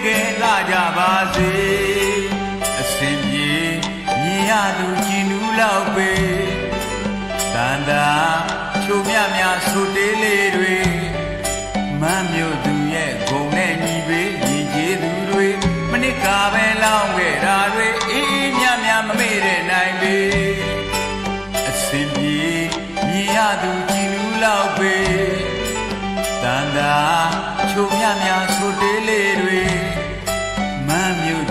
ခဲ့လာကြပါစေအစဉ်ပြေမြင်ရသူကြည်နူးလောက်ပဲတန်တာချိုမြမြဆိုတေးလေးတွေမမ်းမြို့သူရဲ့ဂုံနဲ့ညီပဲညီကျေးသူတွေမနစ်ကပဲလောင်းခဲ့တာတွေအေးအေးမြမြမမေ့တဲ့နိုင်ပေအစဉ်ပြေမြင်ရသူကြည်နူးလောက်ပဲတန်တာချိုမြမြဆိုတေးလေးတွေမမ်းမြို့